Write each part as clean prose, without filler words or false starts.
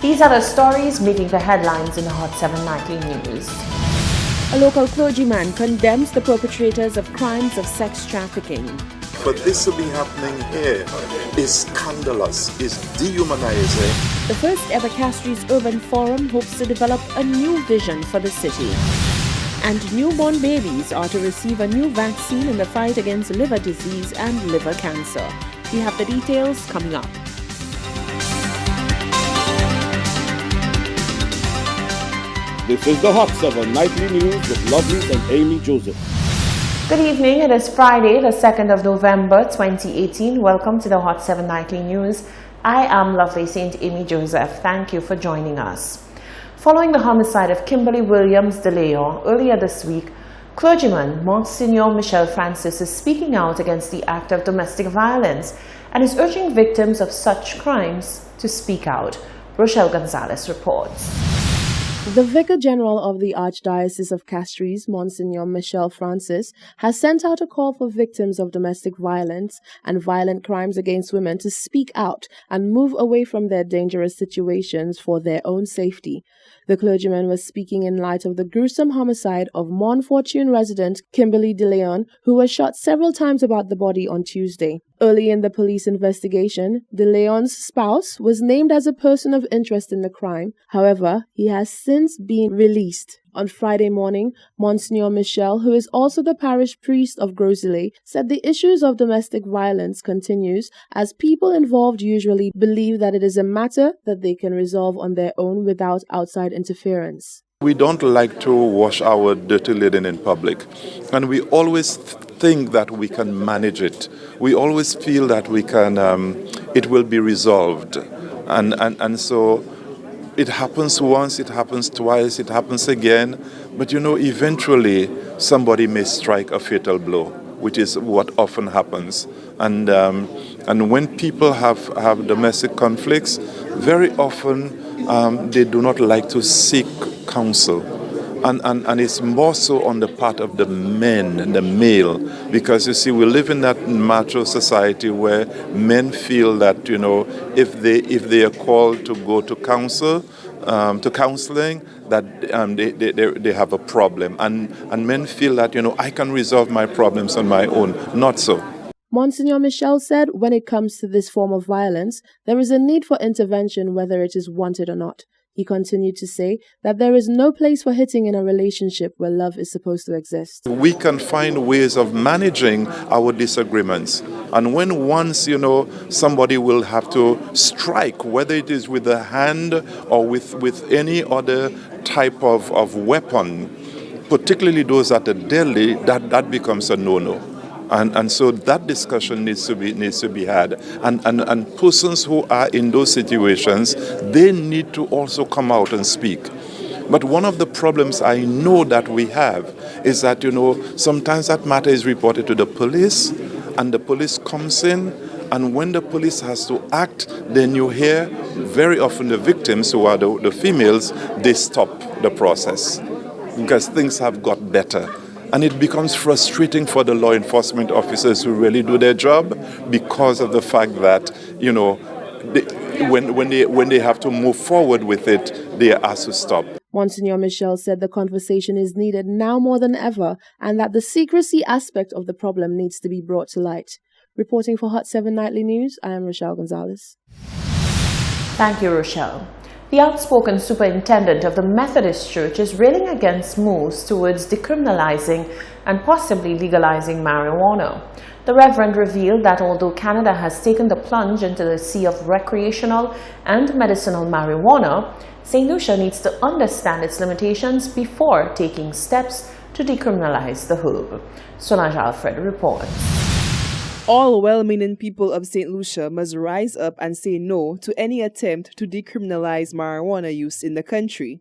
These are the stories making the headlines in the Hot 7 Nightly News. A local clergyman condemns the perpetrators of crimes of sex trafficking. For this to be happening here is scandalous, is dehumanizing. The first ever Castries Urban Forum hopes to develop a new vision for the city. And newborn babies are to receive a new vaccine in the fight against liver disease and liver cancer. We have the details coming up. This is the Hot 7 Nightly News with Lovely and Amy Joseph. Good evening. It is Friday, the 2nd of November, 2018. Welcome to the Hot 7 Nightly News. I am Lovely St. Amy Joseph. Thank you for joining us. Following the homicide of Kimberly Williams de Leon earlier this week, clergyman Monsignor Michel Francis is speaking out against the act of domestic violence and is urging victims of such crimes to speak out. Rochelle Gonzalez reports. The Vicar General of the Archdiocese of Castries, Monsignor Michel Francis, has sent out a call for victims of domestic violence and violent crimes against women to speak out and move away from their dangerous situations for their own safety. The clergyman was speaking in light of the gruesome homicide of Montfortune resident Kimberly de Leon, who was shot several times about the body on Tuesday. Early in the police investigation, de Leon's spouse was named as a person of interest in the crime. However, he has since been released. On Friday morning, Monsignor Michel, who is also the parish priest of Grosley, said the issues of domestic violence continues as people involved usually believe that it is a matter that they can resolve on their own without outside interference. We don't like to wash our dirty linen in public, and we always think that we can manage it. We always feel that we can, it will be resolved, and so it happens once, it happens twice, it happens again, but eventually somebody may strike a fatal blow, which is what often happens. And when people have domestic conflicts, very often they do not like to seek counsel. And it's more so on the part of the men, the male, because you see, we live in that macho society where men feel that if they are called to go to counsel, to counseling, that they have a problem, and men feel that I can resolve my problems on my own. Not so. Monsignor Michel said when it comes to this form of violence, there is a need for intervention whether it is wanted or not. He continued to say that there is no place for hitting in a relationship where love is supposed to exist. We can find ways of managing our disagreements. And when once, somebody will have to strike, whether it is with a hand or with any other type of weapon, particularly those that are deadly, that becomes a no-no. And so that discussion needs to be had. And persons who are in those situations, they need to also come out and speak. But one of the problems I know that we have is that, sometimes that matter is reported to the police, and the police comes in, and when the police has to act, then you hear very often the victims, who are the females, they stop the process because things have got better. And it becomes frustrating for the law enforcement officers who really do their job because of the fact that, when they have to move forward with it, they are asked to stop. Monsignor Michel said the conversation is needed now more than ever and that the secrecy aspect of the problem needs to be brought to light. Reporting for Hot 7 Nightly News, I am Rochelle Gonzalez. Thank you, Rochelle. The outspoken superintendent of the Methodist Church is railing against moves towards decriminalizing and possibly legalizing marijuana. The Reverend revealed that although Canada has taken the plunge into the sea of recreational and medicinal marijuana, St. Lucia needs to understand its limitations before taking steps to decriminalize the herb. Sonaj Alfred reports. All well-meaning people of St. Lucia must rise up and say no to any attempt to decriminalize marijuana use in the country.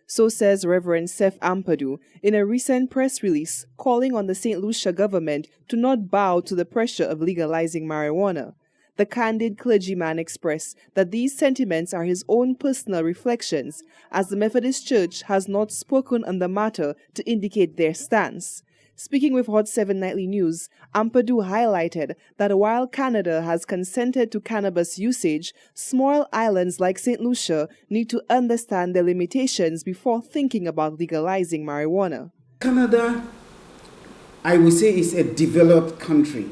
So says Reverend Seth Ampadu in a recent press release calling on the St. Lucia government to not bow to the pressure of legalizing marijuana. The candid clergyman expressed that these sentiments are his own personal reflections, as the Methodist Church has not spoken on the matter to indicate their stance. Speaking with Hot 7 Nightly News, Ampadu highlighted that while Canada has consented to cannabis usage, small islands like St. Lucia need to understand their limitations before thinking about legalizing marijuana. Canada, I would say, is a developed country.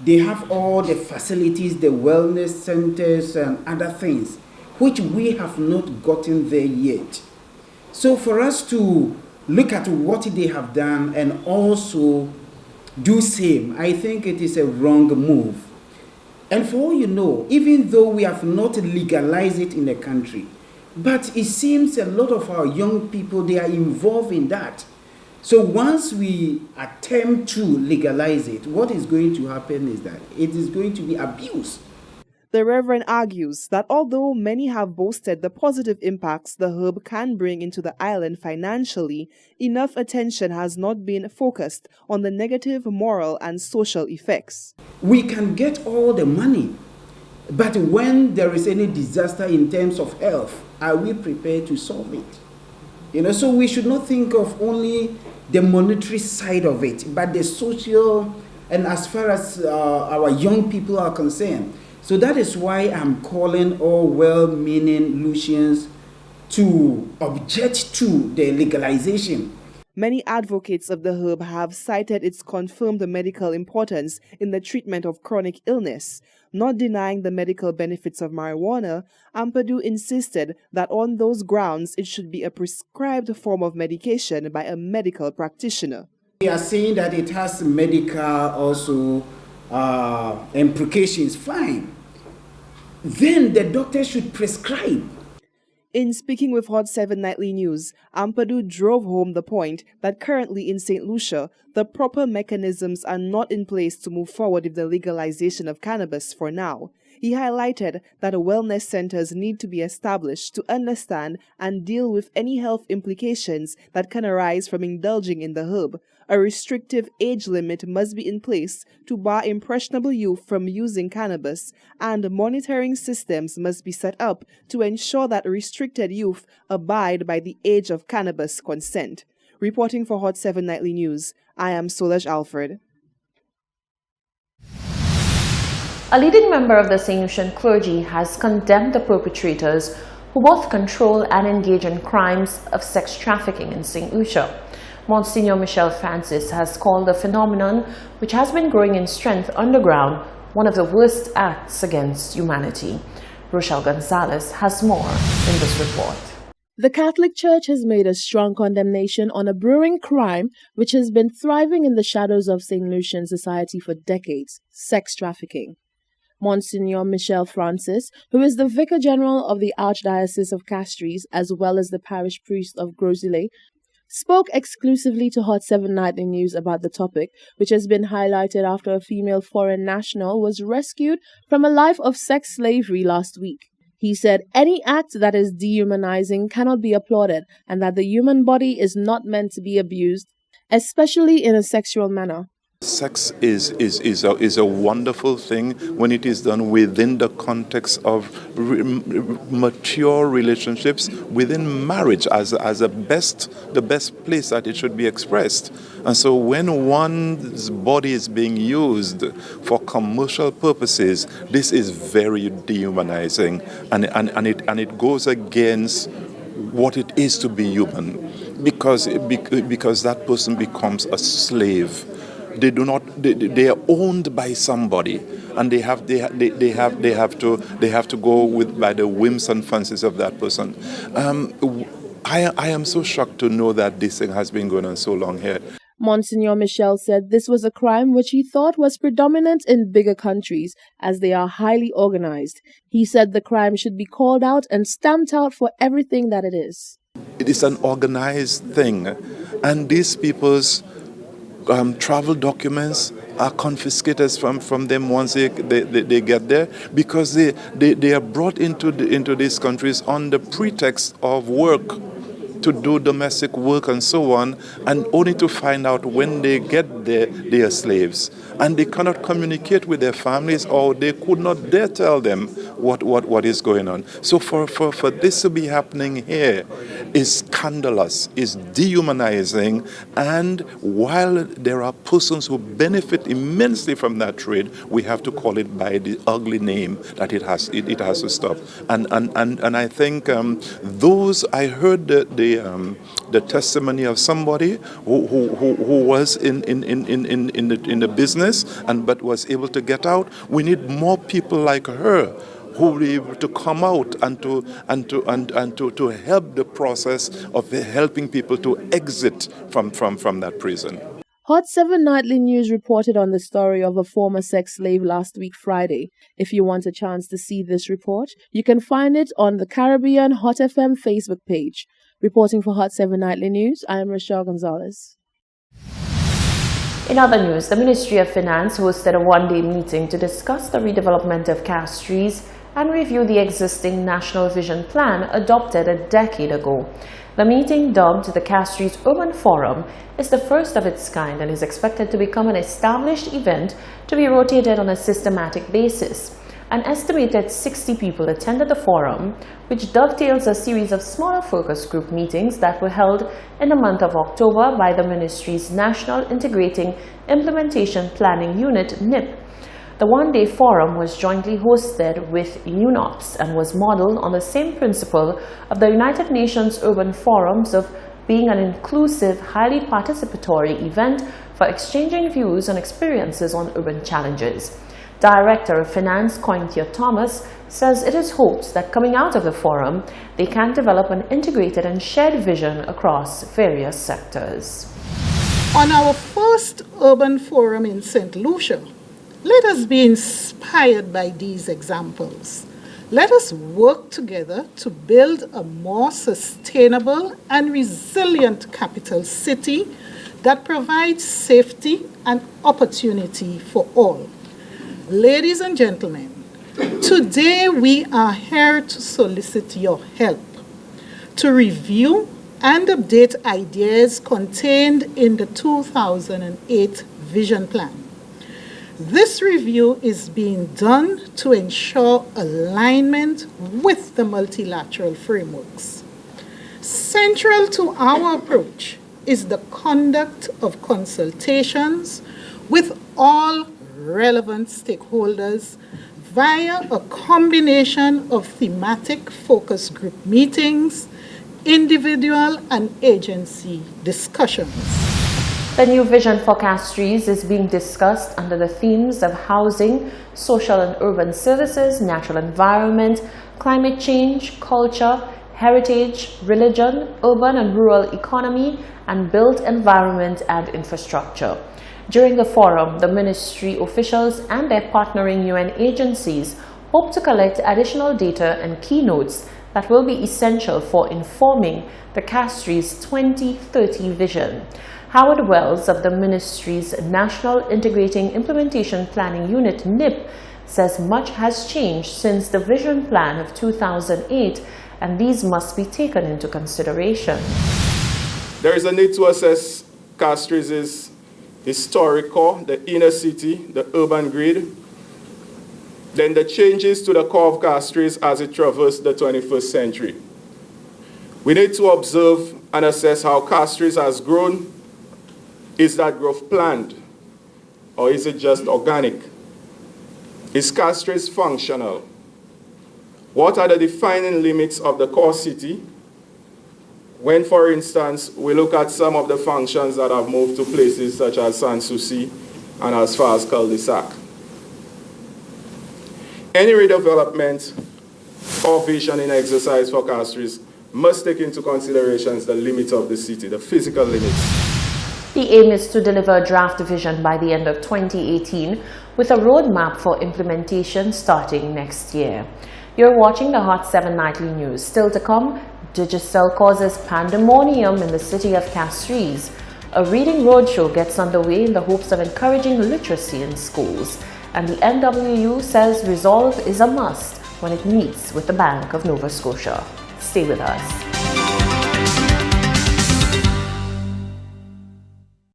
They have all the facilities, the wellness centers and other things, which we have not gotten there yet. So for us to look at what they have done and also do same, I think it is a wrong move. And for all you know, even though we have not legalized it in the country, but it seems a lot of our young people, they are involved in that. So once we attempt to legalize it, what is going to happen is that it is going to be abused. The Reverend argues that although many have boasted the positive impacts the herb can bring into the island financially, enough attention has not been focused on the negative moral and social effects. We can get all the money, but when there is any disaster in terms of health, are we prepared to solve it? So we should not think of only the monetary side of it, but the social and as far as our young people are concerned. So that is why I'm calling all well-meaning Lucians to object to the legalization. Many advocates of the herb have cited its confirmed medical importance in the treatment of chronic illness. Not denying the medical benefits of marijuana, Ampadu insisted that on those grounds it should be a prescribed form of medication by a medical practitioner. We are saying that it has medical also implications, fine. Then the doctor should prescribe. In speaking with Hot 7 Nightly News, Ampadu drove home the point that currently in St. Lucia, the proper mechanisms are not in place to move forward with the legalization of cannabis for now. He highlighted that wellness centers need to be established to understand and deal with any health implications that can arise from indulging in the herb. A restrictive age limit must be in place to bar impressionable youth from using cannabis, and monitoring systems must be set up to ensure that restricted youth abide by the age of cannabis consent. Reporting for Hot 7 Nightly News, I am Solange Alfred. A leading member of the St. Lucian clergy has condemned the perpetrators who both control and engage in crimes of sex trafficking in St. Lucia. Monsignor Michel Francis has called the phenomenon, which has been growing in strength underground, one of the worst acts against humanity. Rochelle Gonzalez has more in this report. The Catholic Church has made a strong condemnation on a brewing crime which has been thriving in the shadows of St. Lucian society for decades: sex trafficking. Monsignor Michel Francis, who is the Vicar General of the Archdiocese of Castries as well as the parish priest of Grosile, spoke exclusively to Hot 7 Nightly News about the topic, which has been highlighted after a female foreign national was rescued from a life of sex slavery last week. He said any act that is dehumanizing cannot be applauded, and that the human body is not meant to be abused, especially in a sexual manner. Sex is a wonderful thing when it is done within the context of mature relationships within marriage as the best place that it should be expressed. And so when one's body is being used for commercial purposes, this is very dehumanizing, and it goes against what it is to be human, because that person becomes a slave. They are owned by somebody, and they have to go with by the whims and fancies of that person. I am so shocked to know that this thing has been going on so long here. Monsignor Michel said this was a crime which he thought was predominant in bigger countries, as they are highly organized. He said the crime should be called out and stamped out for everything that it is. It is an organized thing, and these people's travel documents are confiscated from them once they get there, because they are brought into these countries on the pretext of work, to do domestic work and so on, and only to find out when they get there they are slaves, and they cannot communicate with their families, or they could not dare tell them what is going on. So for this to be happening here is scandalous, is dehumanizing, and while there are persons who benefit immensely from that trade, we have to call it by the ugly name that it has to stop. And I think I heard the testimony of somebody who was in the business but was able to get out. We need more people like her who will be able to come out and to help the process of helping people to exit from that prison. Hot 7 Nightly News reported on the story of a former sex slave last week Friday. If you want a chance to see this report, you can find it on the Caribbean Hot FM Facebook page. Reporting for Hot 7 Nightly News, I am Rochelle Gonzalez. In other news, the Ministry of Finance hosted a one-day meeting to discuss the redevelopment of Castries and review the existing National Vision Plan adopted a decade ago. The meeting, dubbed the Castries Urban Forum, is the first of its kind and is expected to become an established event to be rotated on a systematic basis. An estimated 60 people attended the forum, which dovetails a series of smaller focus group meetings that were held in the month of October by the Ministry's National Integrating Implementation Planning Unit, NIP. The one-day forum was jointly hosted with UNOPS and was modeled on the same principle of the United Nations Urban Forums of being an inclusive, highly participatory event for exchanging views and experiences on urban challenges. Director of Finance Cointhia Thomas says it is hoped that coming out of the forum, they can develop an integrated and shared vision across various sectors. On our first urban forum in St. Lucia, let us be inspired by these examples. Let us work together to build a more sustainable and resilient capital city that provides safety and opportunity for all. Ladies and gentlemen, today we are here to solicit your help to review and update ideas contained in the 2008 Vision Plan. This review is being done to ensure alignment with the multilateral frameworks. Central to our approach is the conduct of consultations with all relevant stakeholders via a combination of thematic focus group meetings, individual and agency discussions. The new vision for Castries is being discussed under the themes of housing, social and urban services, natural environment, climate change, culture, heritage, religion, urban and rural economy, and built environment and infrastructure. During the forum, the ministry officials and their partnering UN agencies hope to collect additional data and keynotes that will be essential for informing the Castries 2030 vision. Howard Wells of the ministry's National Integrating Implementation Planning Unit, NIP, says much has changed since the vision plan of 2008, and these must be taken into consideration. There is a need to assess Castries' historic core, the inner city, the urban grid, then the changes to the core of Castries as it traversed the 21st century. We need to observe and assess how Castries has grown. Is that growth planned, or is it just organic? Is Castries functional? What are the defining limits of the core city? When, for instance, we look at some of the functions that have moved to places such as Sanssouci and as far as cul-de-sac. Any redevelopment or vision in exercise for Castries must take into consideration the limits of the city, the physical limits. The aim is to deliver a draft vision by the end of 2018 with a roadmap for implementation starting next year. You're watching the Hot 7 Nightly News. Still to come, Digicel causes pandemonium in the city of Castries. A reading roadshow gets underway in the hopes of encouraging literacy in schools. And the NWU says resolve is a must when it meets with the Bank of Nova Scotia. Stay with us.